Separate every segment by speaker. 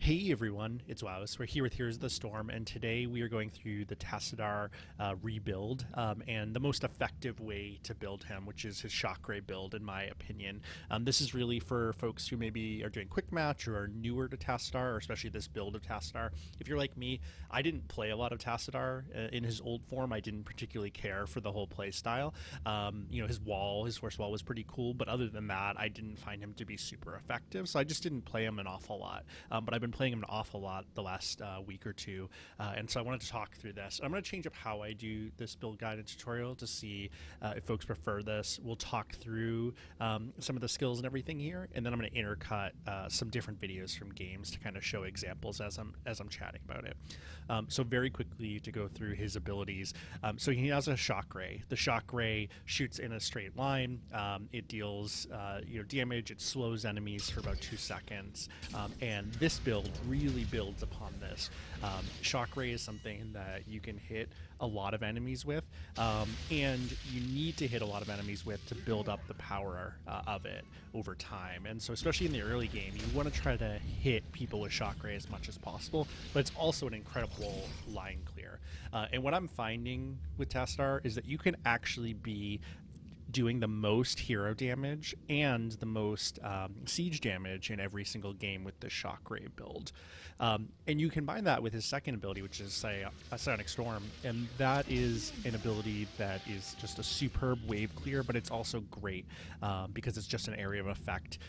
Speaker 1: Hey everyone, it's Wowous. We're here with Heroes of the Storm, and today we are going through the Tassadar rebuild and the most effective way to build him, which is his Shockray build, in my opinion. This is really for folks who maybe are doing quick match or are newer to Tassadar, or especially this build of Tassadar. If you're like me, I didn't play a lot of Tassadar in his old form. I didn't particularly care for the whole play style. His force wall was pretty cool, but other than that, I didn't find him to be super effective, so I just didn't play him an awful lot. But I've been playing him an awful lot the last week or two, and so I wanted to talk through this. I'm going to change up how I do this build guide and tutorial to see if folks prefer this. We'll talk through some of the skills and everything here, and then I'm going to intercut some different videos from games to kind of show examples as I'm chatting about it. So very quickly to go through his abilities. So he has a shock ray. The shock ray shoots in a straight line. It deals damage. It slows enemies for about 2 seconds, and this build really builds upon this. Shock ray is something that you can hit a lot of enemies with, and you need to hit a lot of enemies with to build up the power of it over time. And so especially in the early game, you want to try to hit people with shock ray as much as possible, but it's also an incredible line clear. And what I'm finding with Tassadar is that you can actually be doing the most hero damage and the most siege damage in every single game with the shock ray build. And you combine that with his second ability, which is, say, a Sonic Storm, and that is an ability that is just a superb wave clear, but it's also great because it's just an area of effect,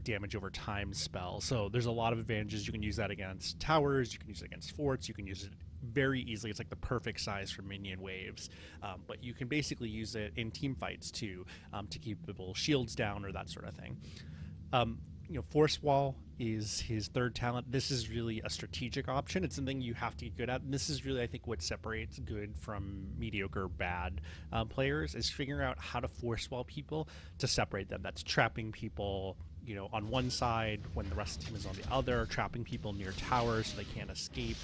Speaker 1: damage over time spell. So there's a lot of advantages. You can use that against towers, you can use it against forts, you can use it very easily. It's like the perfect size for minion waves, but you can basically use it in team fights too, to keep people's shields down or that sort of thing. Force wall is his third talent. This is really a strategic option. It's something you have to get good at, and this is really, I think, what separates good from mediocre bad players, is figuring out how to force wall people to separate them. That's trapping people on one side when the rest of the team is on the other, trapping people near towers so they can't escape,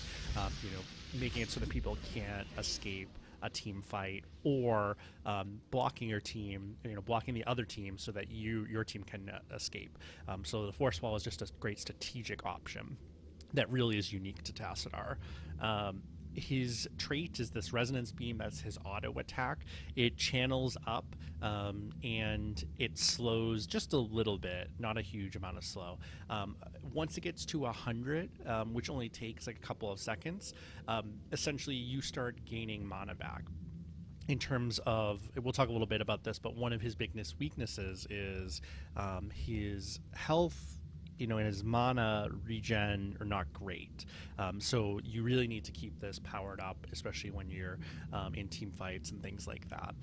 Speaker 1: making it so that people can't escape a team fight, or blocking your team, blocking the other team so that your team can escape. So the force wall is just a great strategic option that really is unique to Tassadar. His trait is this resonance beam. That's his auto attack. It channels up and it slows just a little bit, not a huge amount of slow. Once it gets to 100, which only takes like a couple of seconds, essentially you start gaining mana back. In terms of, we'll talk a little bit about this, but one of his biggest weaknesses is his health, and his mana regen are not great. So you really need to keep this powered up, especially when you're in team fights and things like that.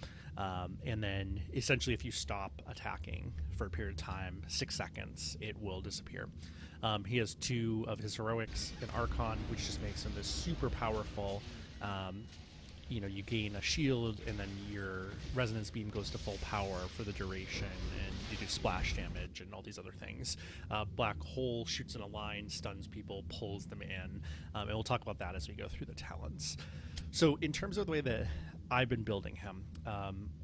Speaker 1: And then essentially if you stop attacking for a period of time, 6 seconds, it will disappear. He has 2 of his heroics, an Archon, which just makes him this super powerful. You gain a shield, and then your resonance beam goes to full power for the duration, and you do splash damage and all these other things. Black hole shoots in a line, stuns people, pulls them in, and we'll talk about that as we go through the talents. So in terms of the way that I've been building him,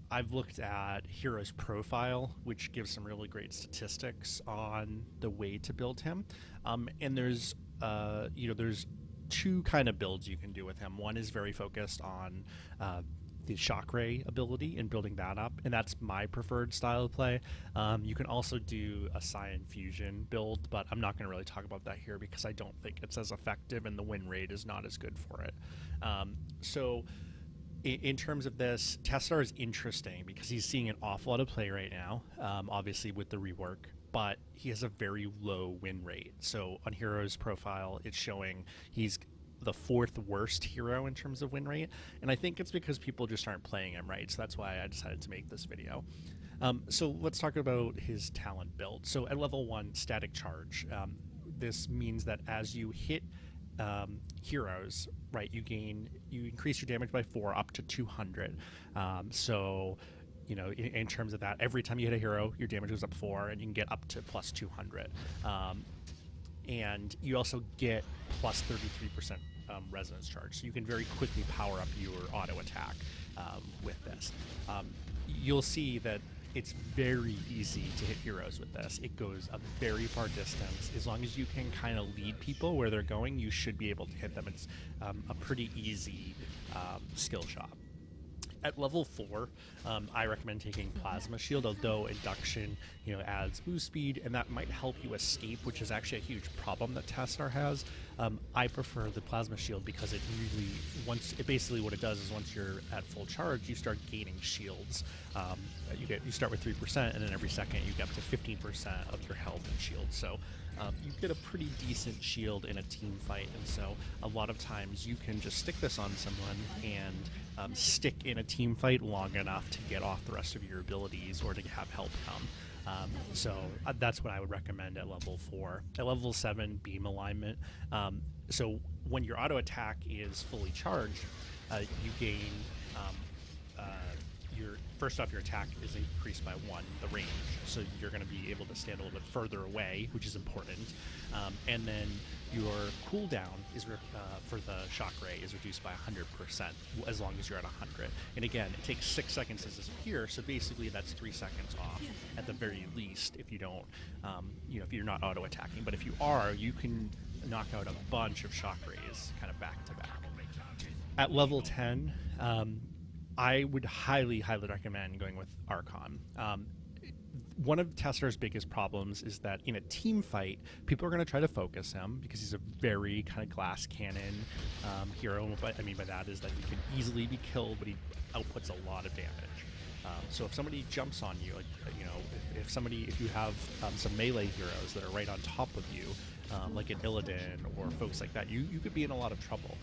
Speaker 1: I've looked at HeroesProfile, which gives some really great statistics on the way to build him, and there's 2 kind of builds you can do with him. One is very focused on the shock ray ability and building that up, and that's my preferred style of play. You can also do a Cyan Fusion build, but I'm not going to really talk about that here because I don't think it's as effective, and the win rate is not as good for it. So in terms of this, Tassadar is interesting because he's seeing an awful lot of play right now, obviously with the rework, but he has a very low win rate. So on HeroesProfile, it's showing he's the 4th worst hero in terms of win rate, and I think it's because people just aren't playing him right. So that's why I decided to make this video. So let's talk about his talent build. So at level 1, static charge. This means that as you hit heroes, right, you increase your damage by 4 up to 200. In terms of that, every time you hit a hero, your damage goes up 4, and you can get up to plus 200. And you also get plus 33% resonance charge, so you can very quickly power up your auto attack with this. You'll see that it's very easy to hit heroes with this. It goes a very far distance. As long as you can kind of lead people where they're going, you should be able to hit them. It's a pretty easy skill shot. At level 4, I recommend taking Plasma Shield, although Induction, adds boost speed, and that might help you escape, which is actually a huge problem that Tassadar has. I prefer the Plasma Shield because it really, basically what it does is once you're at full charge, you start gaining shields. You start with 3%, and then every second you get up to 15% of your health and shield. So you get a pretty decent shield in a team fight, and so a lot of times you can just stick this on someone and stick in a team fight long enough to get off the rest of your abilities or to have help come. So that's what I would recommend at level 4. At level 7, beam alignment. So when your auto attack is fully charged, you gain first off, your attack is increased by 1, the range. So you're going to be able to stand a little bit further away, which is important. And then your cooldown is for the shock ray is reduced by 100% as long as you're at 100. And again, it takes 6 seconds to disappear. So basically, that's 3 seconds off at the very least if you don't, if you're not auto attacking. But if you are, you can knock out a bunch of shock rays kind of back to back. At level 10. I would highly, highly recommend going with Archon. One of Tassadar's biggest problems is that in a team fight, people are going to try to focus him because he's a very kind of glass cannon hero. What I mean by that is that he can easily be killed, but he outputs a lot of damage. So if somebody jumps on you, if you have some melee heroes that are right on top of you, like an Illidan or folks like that, you could be in a lot of trouble.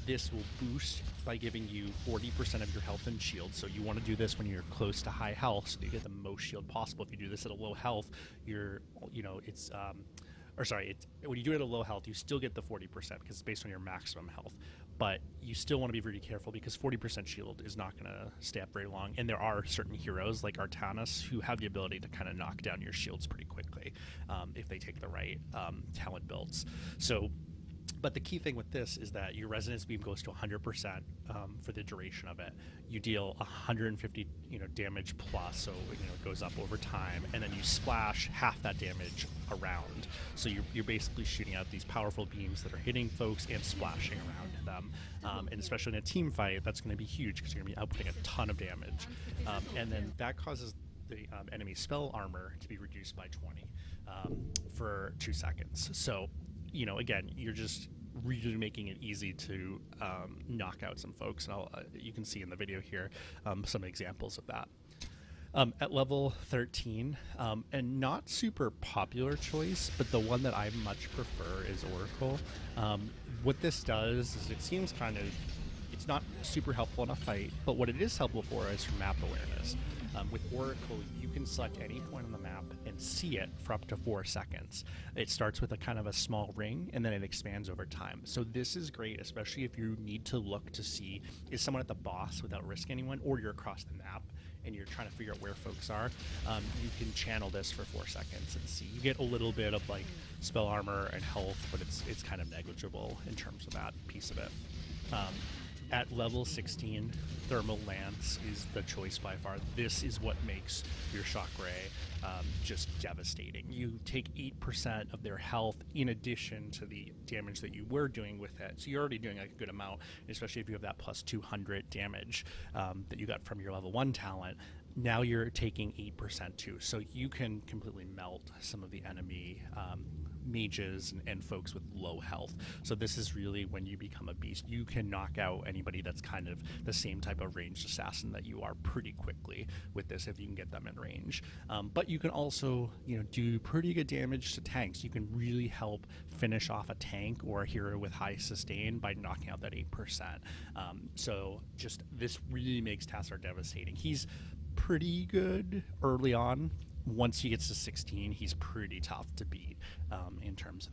Speaker 1: This will boost by giving you 40% of your health and shield. So you want to do this when you're close to high health, so you get the most shield possible. If you do this at a low health, when you do it at a low health, you still get the 40% because it's based on your maximum health. But you still want to be really careful because 40% shield is not going to stay up very long. And there are certain heroes like Artanis who have the ability to kind of knock down your shields pretty quickly if they take the right talent builds. But the key thing with this is that your resonance beam goes to 100% for the duration of it. You deal 150 damage plus, so it goes up over time, and then you splash half that damage around. So you're basically shooting out these powerful beams that are hitting folks and splashing around them. And especially in a team fight, that's going to be huge because you're going to be outputting a ton of damage. And then that causes the enemy spell armor to be reduced by 20 for 2 seconds. So again, you're just really making it easy to knock out some folks. And you can see in the video here some examples of that. At level 13, and not super popular choice, but the one that I much prefer is Oracle. What this does is it seems it's not super helpful in a fight, but what it is helpful for is for map awareness. With Oracle, you can select any point on the map and see it for up to 4 seconds. It starts with a kind of a small ring, and then it expands over time. So this is great, especially if you need to look to see, is someone at the boss without risking anyone, or you're across the map and you're trying to figure out where folks are. You can channel this for 4 seconds and see. You get a little bit of like spell armor and health, but it's kind of negligible in terms of that piece of it. At level 16, Thermal Lance is the choice by far. This is what makes your shock ray just devastating. You take 8% of their health in addition to the damage that you were doing with it. So you're already doing like a good amount, especially if you have that plus 200 damage that you got from your level 1 talent. Now you're taking 8% too. So you can completely melt some of the enemy mages and folks with low health. So this is really when you become a beast. You can knock out anybody that's kind of the same type of ranged assassin that you are pretty quickly with this if you can get them in range. But you can also do pretty good damage to tanks. You can really help finish off a tank or a hero with high sustain by knocking out that 8%. So just this really makes Tassadar devastating. He's pretty good early on. Once he gets to 16, he's pretty tough to beat in terms of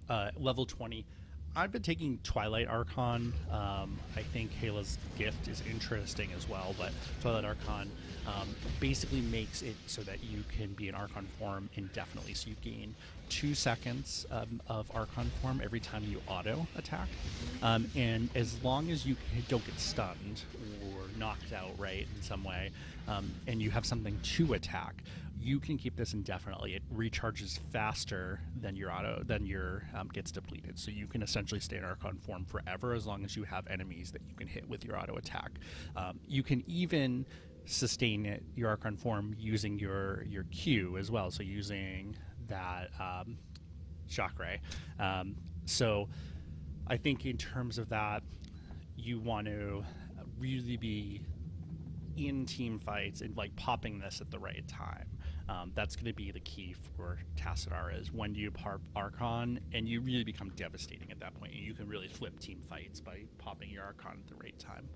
Speaker 1: that. Level 20, I've been taking Twilight Archon. I think Hela's Gift is interesting as well, but Twilight Archon basically makes it so that you can be in Archon form indefinitely. So you gain 2 seconds of Archon form every time you auto attack. And as long as you don't get stunned or knocked out, right, in some way, and you have something to attack, you can keep this indefinitely. It recharges faster than your gets depleted. So you can essentially stay in Archon form forever as long as you have enemies that you can hit with your auto attack. You can even sustain your Archon form using your Q as well. So using that shock ray. So I think in terms of that, you want to really be in team fights and like popping this at the right time. That's going to be the key for Tassadar, is when do you pop Archon, and you really become devastating at that point. You can really flip team fights by popping your Archon at the right time.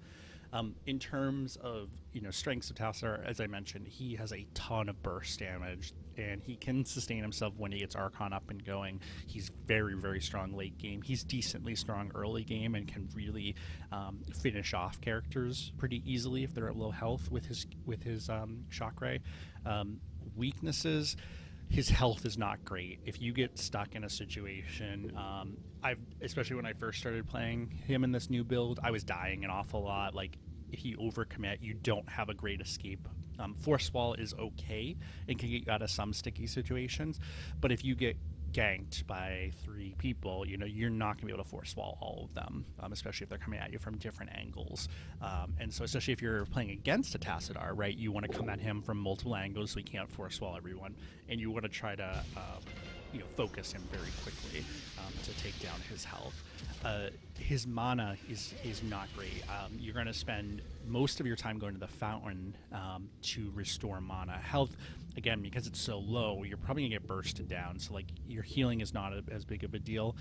Speaker 1: In terms of strengths of Tassadar, as I mentioned, he has a ton of burst damage, and he can sustain himself when he gets Archon up and going. He's very, very strong late game. He's decently strong early game and can really finish off characters pretty easily if they're at low health with his shock ray. Weaknesses. His health is not great. If you get stuck in a situation, especially when I first started playing him in this new build, I was dying an awful lot. Like, if you overcommit, you don't have a great escape. Force wall is okay and can get you out of some sticky situations, but if you get ganked by 3 people, you're not gonna be able to force wall all of them, especially if they're coming at you from different angles. And so especially if you're playing against a Tassadar, right, you want to come at him from multiple angles so he can't force wall everyone, and you want to try to focus him very quickly to take down his health. His mana is not great. You're going to spend most of your time going to the fountain to restore mana. Health, again, because it's so low, you're probably gonna get bursted down, so like your healing is not as big of a deal.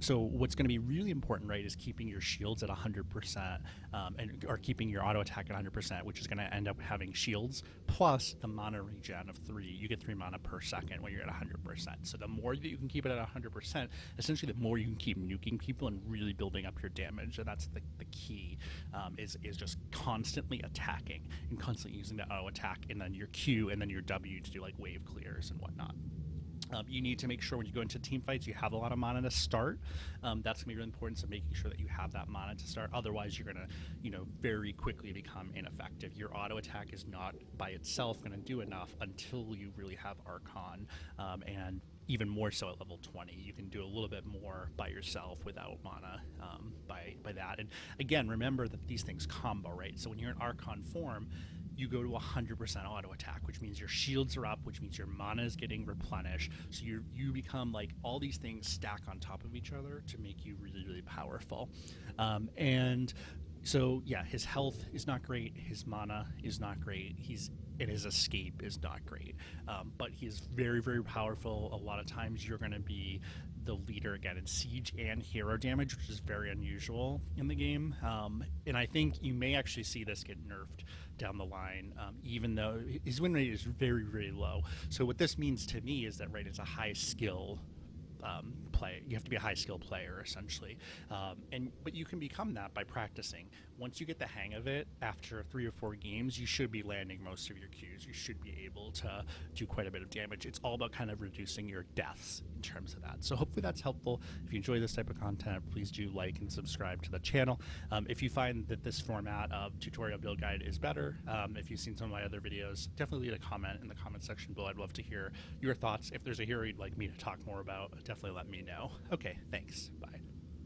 Speaker 1: So what's going to be really important, right, is keeping your shields at 100%, or keeping your auto attack at 100%, which is going to end up having shields plus the mana regen of 3. You get 3 mana per second when you're at 100%. So the more that you can keep it at 100%, essentially the more you can keep nuking people and really building up your damage. And that's the key, is just constantly attacking and constantly using the auto attack and then your Q and then your W to do like wave clears and whatnot. You need to make sure when you go into team fights you have a lot of mana to start. That's gonna be really important, so making sure that you have that mana to start. Otherwise you're gonna very quickly become ineffective. Your auto attack is not by itself gonna do enough until you really have Archon, and even more so at level 20. You can do a little bit more by yourself without mana by that. And again, remember that these things combo, right? So when you're in Archon form, you go to 100% auto attack, which means your shields are up, which means your mana is getting replenished. So you become like all these things stack on top of each other to make you really, really powerful. And so yeah, his health is not great, his mana is not great, and his escape is not great, but he's very, very powerful. A lot of times you're going to be the leader again in siege and hero damage, which is very unusual in the game, and I think you may actually see this get nerfed down the line, even though his win rate is very, very low. So what this means to me is that, right, it's a high skill play. You have to be a high skill player essentially, but you can become that by practicing. Once you get the hang of it, after 3 or 4 games, you should be landing most of your Qs. You should be able to do quite a bit of damage. It's all about kind of reducing your deaths in terms of that. So hopefully that's helpful. If you enjoy this type of content, please do like and subscribe to the channel. If you find that this format of tutorial build guide is better, if you've seen some of my other videos, definitely leave a comment in the comment section below. I'd love to hear your thoughts. If there's a hero you'd like me to talk more about, definitely let me know. Okay, thanks. Bye.